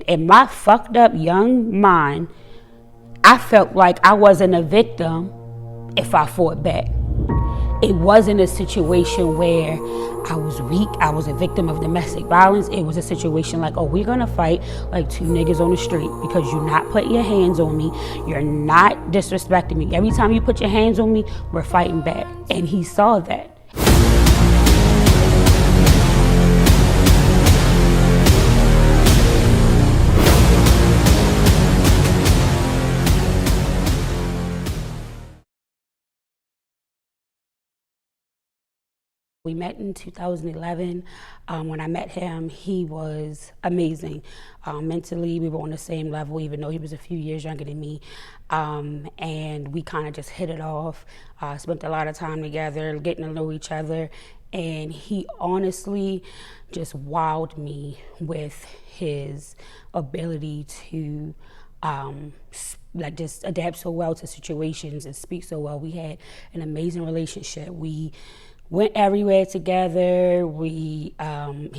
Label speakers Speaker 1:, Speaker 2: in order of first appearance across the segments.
Speaker 1: in my fucked up young mind, I felt like I wasn't a victim if I fought back. It wasn't a situation where I was weak, I was a victim of domestic violence. It was a situation like, oh, we're gonna fight like two niggas on the street because you're not putting your hands on me, you're not disrespecting me. Every time you put your hands on me, we're fighting back. And he saw that. We met in 2011. When I met him, he was amazing. Mentally, we were on the same level, even though he was a few years younger than me. And we kind of just hit it off, spent a lot of time together, getting to know each other. And he honestly just wowed me with his ability to just adapt so well to situations and speak so well. We had an amazing relationship. We went everywhere together. He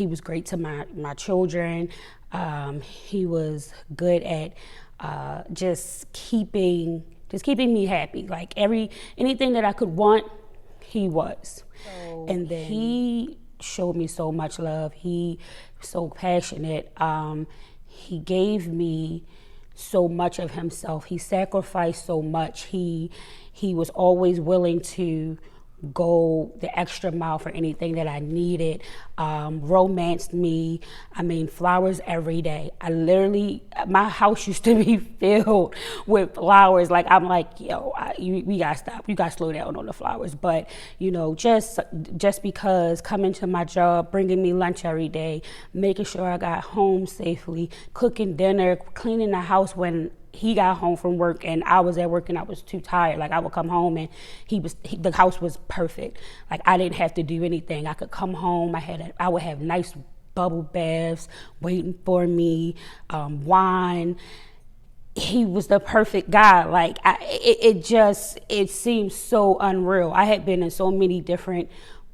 Speaker 1: was great to my children. He was good at just keeping me happy. Like anything that I could want, he was. And then he showed me so much love. He was so passionate. He gave me so much of himself. He sacrificed so much. He was always willing to go the extra mile for anything that I needed. Romanced me. I mean, flowers every day. My house used to be filled with flowers. Like, I'm like, yo, we gotta stop. You gotta slow down on the flowers. But, just because coming to my job, bringing me lunch every day, making sure I got home safely, cooking dinner, cleaning the house when he got home from work and I was at work and I was too tired. Like, I would come home and the house was perfect. Like, I didn't have to do anything. I could come home. I would have nice bubble baths waiting for me, wine. He was the perfect guy. Like, it seemed so unreal. I had been in so many different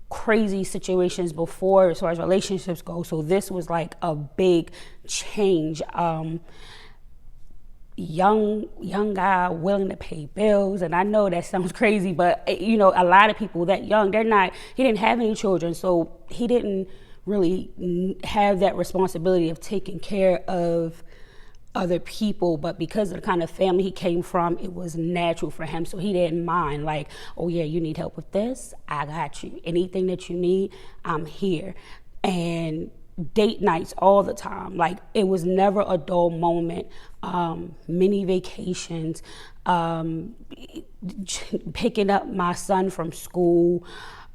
Speaker 1: crazy situations before as far as relationships go. So this was like a big change. Young guy willing to pay bills, and I know that sounds crazy, but a lot of people that young, he didn't have any children, so he didn't really have that responsibility of taking care of other people. But because of the kind of family he came from, it was natural for him, so he didn't mind. Like, oh yeah, you need help with this, I got you. Anything that you need, I'm here. And date nights all the time. Like, it was never a dull moment. Mini vacations, picking up my son from school,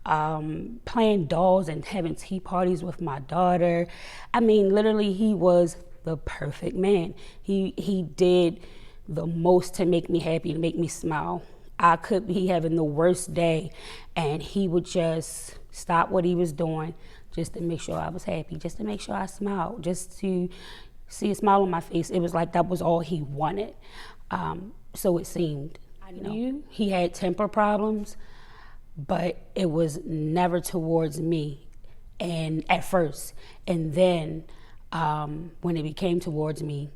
Speaker 1: playing dolls and having tea parties with my daughter. I mean, literally, he was the perfect man. He did the most to make me happy, to make me smile. I could be having the worst day, and he would just stop what he was doing just to make sure I was happy, just to make sure I smiled, just to see a smile on my face. It was like that was all he wanted. So it seemed. I knew he had temper problems, but it was never towards me, and at first. And then when it became towards me,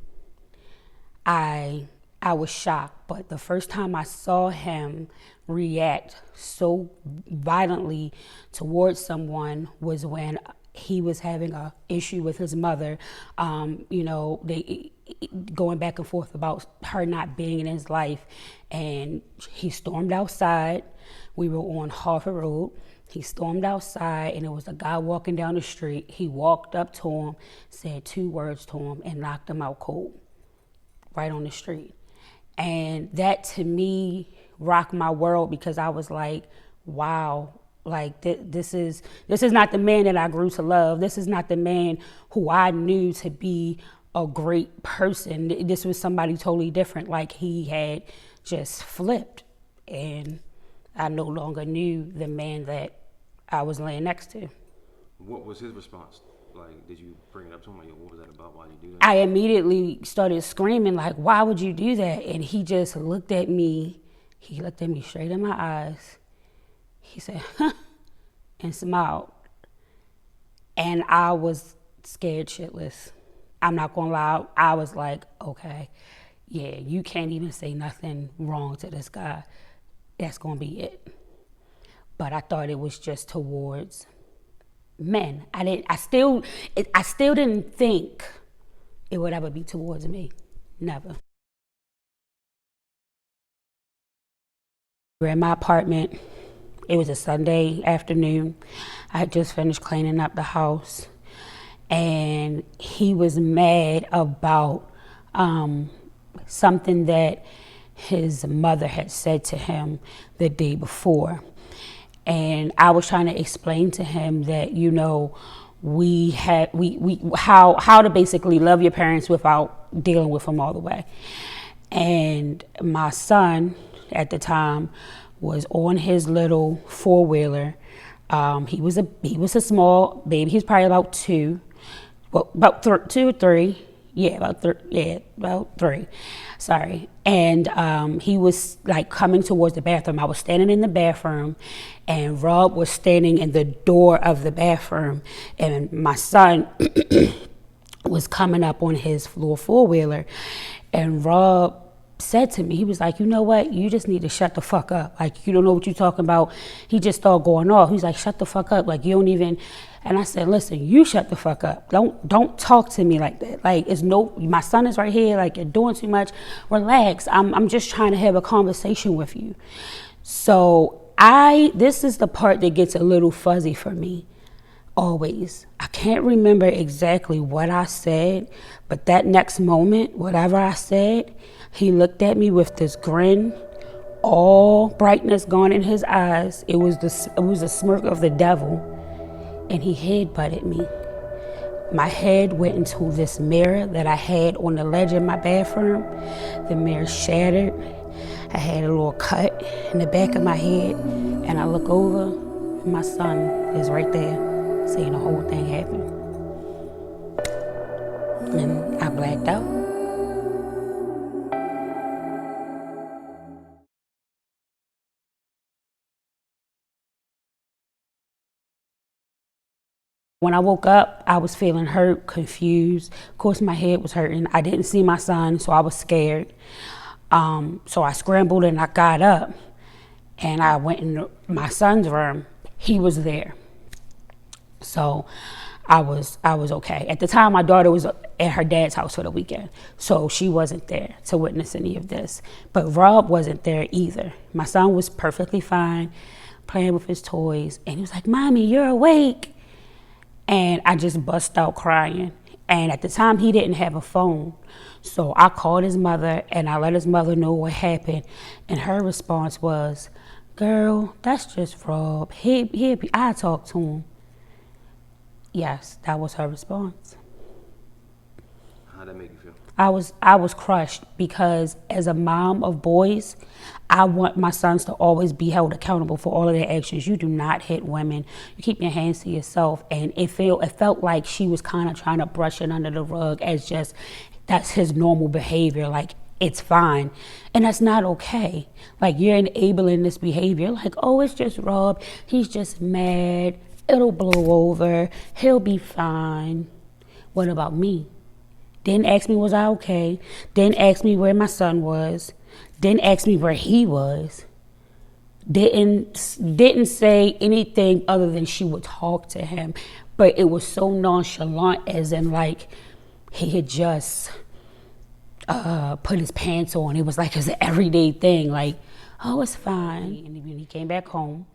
Speaker 1: I was shocked. But the first time I saw him react so violently towards someone was when he was having a issue with his mother. They going back and forth about her not being in his life, and he stormed outside. We were on Harvard Road. He stormed outside, and it was a guy walking down the street. He walked up to him, said 2 words to him, and knocked him out cold, right on the street. And that, to me, rocked my world, because I was like, wow, like this is not the man that I grew to love. This is not the man who I knew to be a great person. This was somebody totally different. Like, he had just flipped, and I no longer knew the man that I was laying next to.
Speaker 2: What was his response? Like, did you bring it up to him? Like, what was that about? Why did you do that?
Speaker 1: I immediately started screaming, like, why would you do that? And he just looked at me. He looked at me straight in my eyes. He said, huh, and smiled. And I was scared shitless. I'm not gonna lie, I was like, okay, yeah, you can't even say nothing wrong to this guy. That's gonna be it. But I thought it was just towards men. I still didn't think it would ever be towards me. Never. We were in my apartment. It was a Sunday afternoon. I had just finished cleaning up the house, and he was mad about something that his mother had said to him the day before. And I was trying to explain to him that, how to basically love your parents without dealing with them all the way. And my son at the time was on his little four-wheeler. He was a small baby. He was probably about two, well, about 2 or 3. Yeah, about 3. Sorry. And he was like coming towards the bathroom. I was standing in the bathroom, and Rob was standing in the door of the bathroom, and my son was coming up on his little four-wheeler, and Rob said to me, he was like, you know what, you just need to shut the fuck up. Like, you don't know what you're talking about. He just started going off. He's like, shut the fuck up. Like, you don't even. And I said, listen, you shut the fuck up. Don't talk to me like that. Like, my son is right here. Like, you're doing too much. Relax. I'm just trying to have a conversation with you. So this is the part that gets a little fuzzy for me. Always. I can't remember exactly what I said, but that next moment, whatever I said, he looked at me with this grin, all brightness gone in his eyes. It was a smirk of the devil, and he head-butted me. My head went into this mirror that I had on the ledge of my bathroom. The mirror shattered. I had a little cut in the back of my head, and I look over, and my son is right there, seeing the whole thing happen. And I blacked out. When I woke up, I was feeling hurt, confused. Of course, my head was hurting. I didn't see my son, so I was scared. So I scrambled and I got up, and I went in my son's room. He was there. So I was okay. At the time, my daughter was at her dad's house for the weekend, so she wasn't there to witness any of this. But Rob wasn't there either. My son was perfectly fine, playing with his toys, and he was like, Mommy, you're awake. And I just bust out crying. And at the time, he didn't have a phone. So I called his mother, and I let his mother know what happened. And her response was, girl, that's just Rob. I talked to him. Yes, that was her response.
Speaker 2: How'd that make you feel?
Speaker 1: I was crushed, because as a mom of boys, I want my sons to always be held accountable for all of their actions. You do not hit women. You keep your hands to yourself. And it felt like she was kind of trying to brush it under the rug as just, that's his normal behavior. Like, it's fine. And that's not okay. Like, you're enabling this behavior. Like, oh, it's just Rob. He's just mad. It'll blow over. He'll be fine. What about me? Didn't ask me was I okay. Didn't ask me where my son was. Didn't ask me where he was. Didn't say anything other than she would talk to him. But it was so nonchalant, as in like he had just put his pants on. It was like his everyday thing. Like, oh, it's fine. And when he came back home,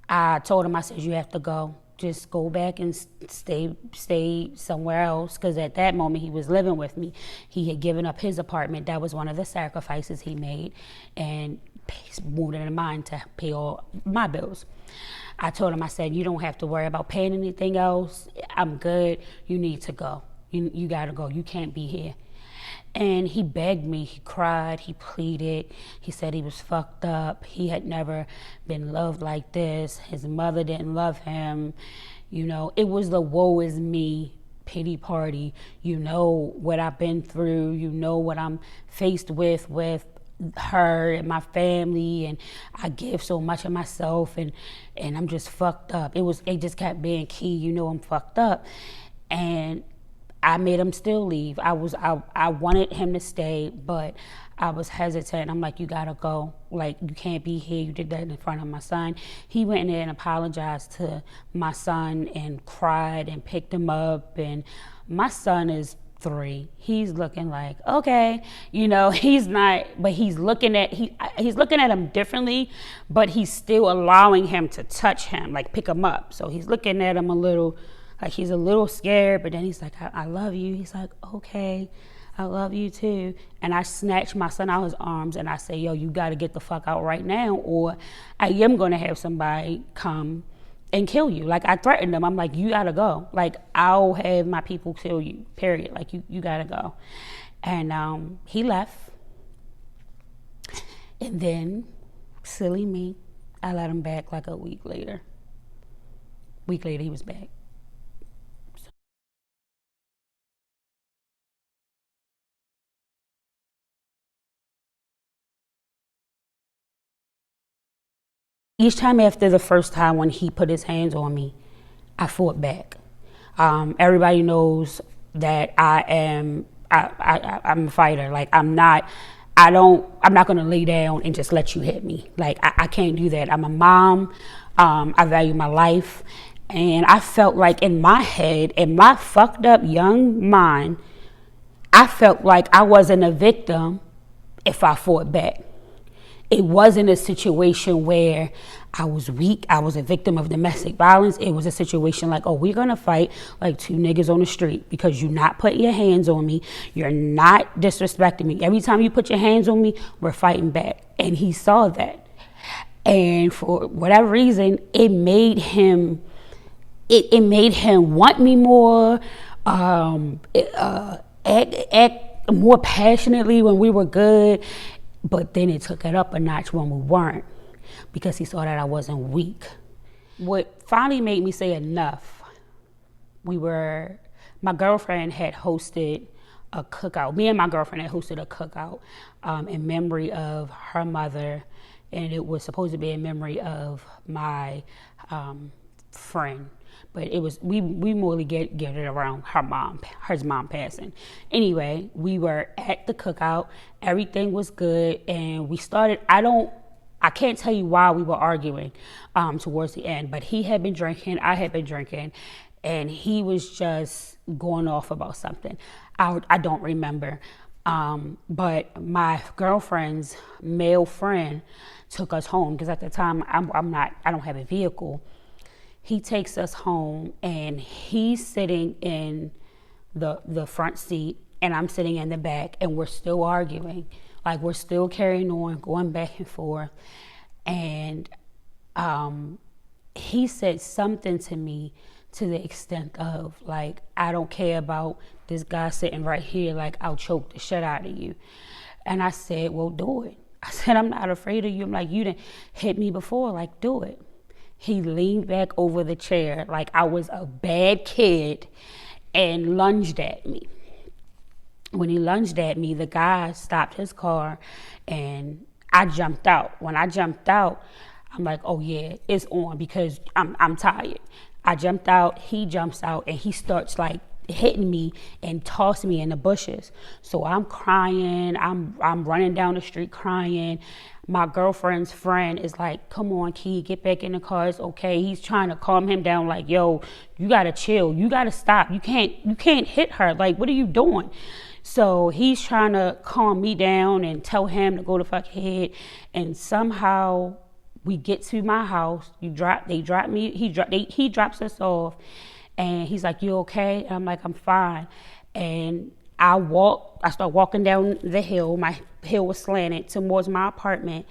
Speaker 1: I told him, I said, you have to go. Just go back and stay somewhere else. Because at that moment, he was living with me. He had given up his apartment. That was one of the sacrifices he made. And moved into mine to pay all my bills. I told him, I said, you don't have to worry about paying anything else. I'm good. You need to go. You got to go. You can't be here. And he begged me, he cried, he pleaded. He said he was fucked up. He had never been loved like this. His mother didn't love him. You know, it was the woe is me pity party. You know what I've been through. You know what I'm faced with her and my family, and I give so much of myself, and I'm just fucked up. It just kept being key, you know I'm fucked up. And I made him still leave. I wanted him to stay, but I was hesitant. I'm like, you gotta go. Like, you can't be here. You did that in front of my son. He went in there and apologized to my son and cried and picked him up. And my son is 3. He's looking like, okay, he's not, but he's looking at him differently, but he's still allowing him to touch him, like pick him up. So he's looking at him a little, like he's a little scared, but then he's like, I love you. He's like, okay, I love you too. And I snatched my son out of his arms and I say, yo, you got to get the fuck out right now, or I am going to have somebody come and kill you. Like, I threatened him. I'm like, you got to go. Like, I'll have my people kill you, period. Like, you got to go. And he left. And then, silly me, I let him back like a week later. Week later, he was back. Each time after the first time when he put his hands on me, I fought back. Everybody knows that I'm a fighter. Like, I'm not gonna lay down and just let you hit me. Like, I can't do that. I'm a mom. I value my life. And I felt like in my head, in my fucked up young mind, I felt like I wasn't a victim if I fought back. It wasn't a situation where I was weak. I was a victim of domestic violence. It was a situation like, oh, we're going to fight like 2 niggas on the street because you're not putting your hands on me. You're not disrespecting me. Every time you put your hands on me, we're fighting back. And he saw that. And for whatever reason, it made him want me more, act more passionately when we were good. But then it took it up a notch when we weren't, because he saw that I wasn't weak. What finally made me say enough, my girlfriend had hosted a cookout. Me and my girlfriend had hosted a cookout in memory of her mother, and it was supposed to be in memory of my friend. But it was, we morely get it around her mom passing. Anyway, we were at the cookout. Everything was good. And we started, I can't tell you why we were arguing towards the end, but he had been drinking, I had been drinking, and he was just going off about something. I don't remember. But my girlfriend's male friend took us home, because at the time I don't have a vehicle. He takes us home, and he's sitting in the front seat, and I'm sitting in the back, and we're still arguing. Like, we're still carrying on, going back and forth. And he said something to me to the extent of, like, I don't care about this guy sitting right here. Like, I'll choke the shit out of you. And I said, well, do it. I said, I'm not afraid of you. I'm like, you didn't hit me before. Like, do it. He leaned back over the chair like I was a bad kid and lunged at me. When he lunged at me, the guy stopped his car and I jumped out. When I jumped out, I'm like, oh yeah, it's on, because I'm tired. I jumped out, he jumps out, and he starts like hitting me and tossing me in the bushes. So I'm crying, I'm running down the street crying. My girlfriend's friend is like, come on, Key, get back in the car, it's okay. He's trying to calm him down, like, yo, you gotta chill, you gotta stop, you can't hit her, like, what are you doing? So he's trying to calm me down and tell him to go to fuck ahead. And somehow we get to my house, he drops us off, and he's like, you okay? And I'm like, I'm fine. And I start walking down the hill. My hill was slanted towards my apartment,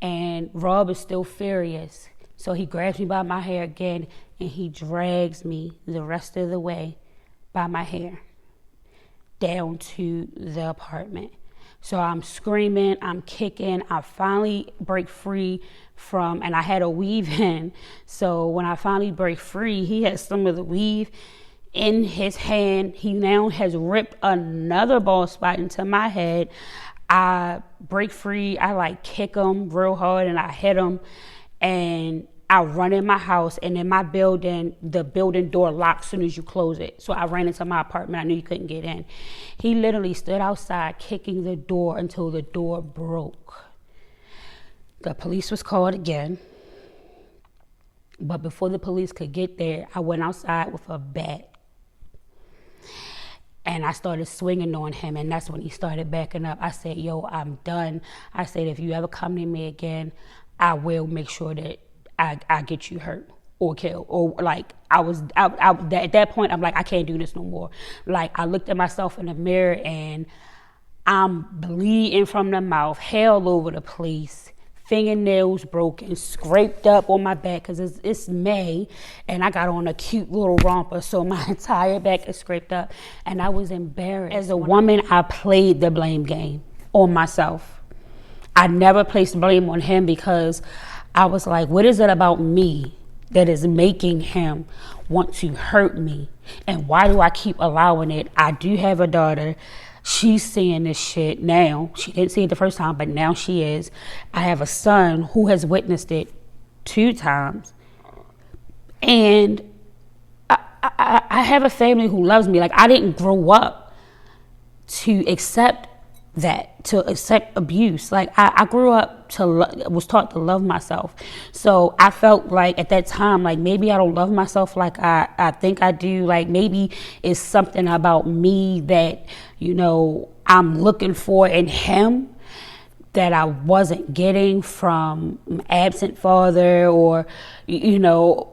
Speaker 1: and Rob is still furious. So he grabs me by my hair again, and he drags me the rest of the way by my hair down to the apartment. So I'm screaming, I'm kicking, I finally break free and I had a weave in. So when I finally break free, he has some of the weave in his hand. He now has ripped another ball spot into my head. I break free, I like kick him real hard, and I hit him, and I run in my house, and in my building, the building door locks as soon as you close it. So I ran into my apartment. I knew you couldn't get in. He literally stood outside kicking the door until the door broke. The police was called again. But before the police could get there, I went outside with a bat. And I started swinging on him, and that's when he started backing up. I said, yo, I'm done. I said, if you ever come to me again, I will make sure that I get you hurt or killed. Or like, at that point, I'm like, I can't do this no more. Like, I looked at myself in the mirror, and I'm bleeding from the mouth, hair all over the place. Fingernails broken, scraped up on my back because it's May, and I got on a cute little romper, so my entire back is scraped up, and I was embarrassed. As a woman, I played the blame game on myself. I never placed blame on him because I was like, what is it about me that is making him want to hurt me? And why do I keep allowing it? I do have a daughter. She's seeing this shit now. She didn't see it the first time, but now she is. I have a son who has witnessed it 2 times. And I have a family who loves me. Like, I didn't grow up to accept that, to accept abuse. Like, I grew up was taught to love myself. So I felt like at that time, like, maybe I don't love myself like I think I do. Like, maybe it's something about me that, you know, I'm looking for in him that I wasn't getting from absent father, or, you know,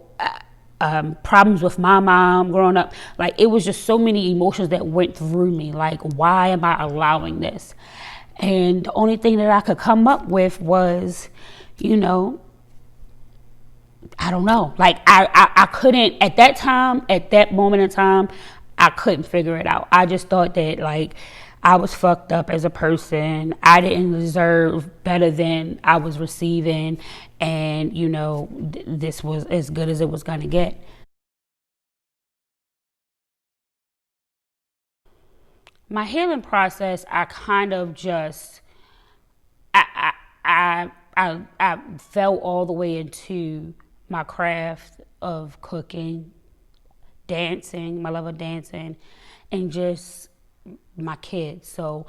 Speaker 1: problems with my mom growing up. Like, it was just so many emotions that went through me. Like, why am I allowing this? And the only thing that I could come up with was, you know, I don't know. Like, I couldn't, at that time, at that moment in time, I couldn't figure it out. I just thought that, like, I was fucked up as a person. I didn't deserve better than I was receiving. And, you know, this was as good as it was going to get. My healing process, I kind of just, I fell all the way into my craft of cooking, dancing, my love of dancing, and just my kids. So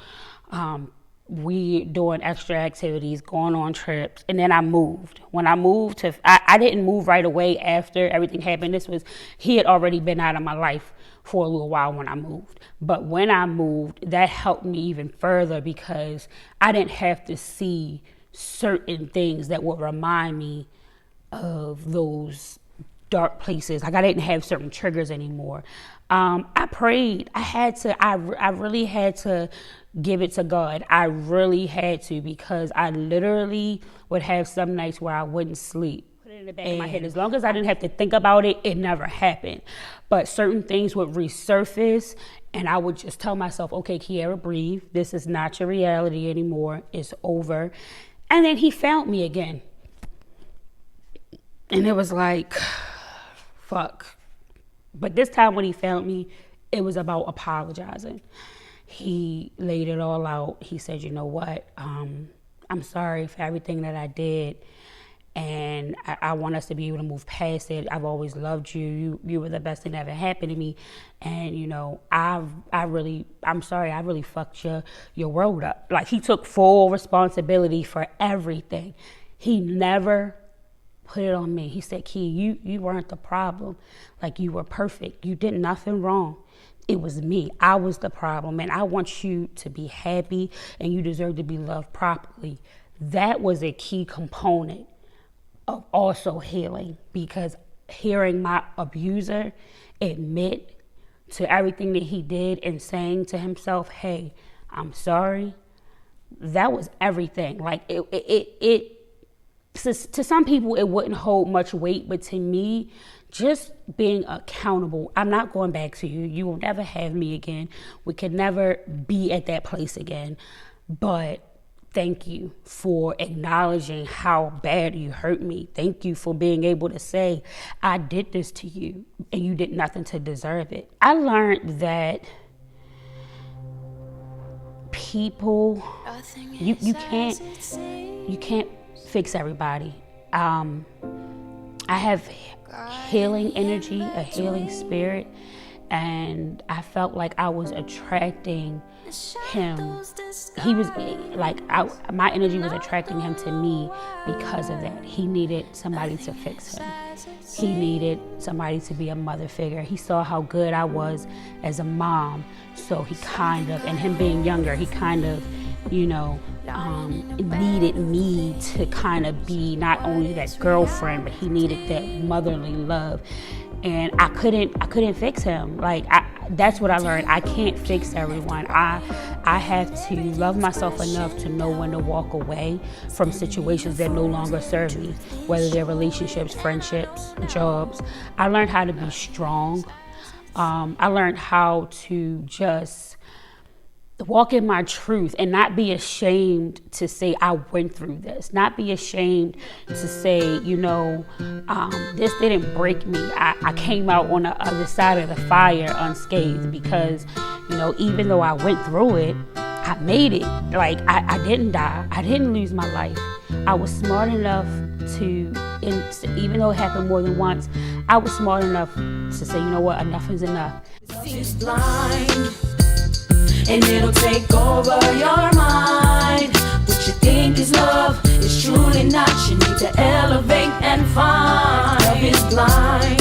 Speaker 1: we doing extra activities, going on trips, and then I moved. When I moved to, I didn't move right away after everything happened. He had already been out of my life for a little while when I moved. But when I moved, that helped me even further because I didn't have to see certain things that would remind me of those dark places. Like, I didn't have certain triggers anymore. I prayed. I really had to give it to God. I really had to, because I literally would have some nights where I wouldn't sleep. Put it in the back of my head. As long as I didn't have to think about it, it never happened. But certain things would resurface, and I would just tell myself, okay, Kierra, breathe. This is not your reality anymore. It's over. And then he found me again. And it was like, fuck. But this time when he found me, it was about apologizing. He laid it all out. He said, you know what? I'm sorry for everything that I did. And I want us to be able to move past it. I've always loved you. You were the best thing that ever happened to me. And, you know, I'm sorry, I really fucked your world up. Like, he took full responsibility for everything. He never put it on me. He said, Key, you weren't the problem. Like, you were perfect. You did nothing wrong. It was me. I was the problem. And I want you to be happy, and you deserve to be loved properly. That was a key component of also healing, because hearing my abuser admit to everything that he did and saying to himself, hey, I'm sorry, that was everything. Like, it to some people it wouldn't hold much weight, but to me, just being accountable. I'm not going back to you. You will never have me again. We could never be at that place again. But thank you for acknowledging how bad you hurt me. Thank you for being able to say, I did this to you and you did nothing to deserve it. I learned that people, you can't fix everybody. I have healing energy, a healing spirit, and I felt like I was attracting him. He was like, my energy was attracting him to me because of that. He needed somebody to fix him. He needed somebody to be a mother figure. He saw how good I was as a mom, so he kind of, and him being younger, he kind of, needed me to kind of be not only that girlfriend, but he needed that motherly love. And I couldn't fix him. Like, that's what I learned. I can't fix everyone. I have to love myself enough to know when to walk away from situations that no longer serve me, whether they're relationships, friendships, jobs. I learned how to be strong. I learned how to just walk in my truth and not be ashamed to say I went through this, not be ashamed to say, this didn't break me. I came out on the other side of the fire unscathed because, even though I went through it, I made it. Like, I didn't die. I didn't lose my life. I was smart enough to, even though it happened more than once, I was smart enough to say, you know what, enough is enough.
Speaker 3: Seems blind. And it'll take over your mind. What you think is love is truly not. You need to elevate and find. Love is blind.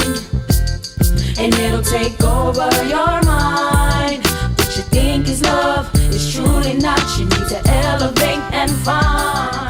Speaker 3: And it'll take over your mind. What you think is love is truly not. You need to elevate and find.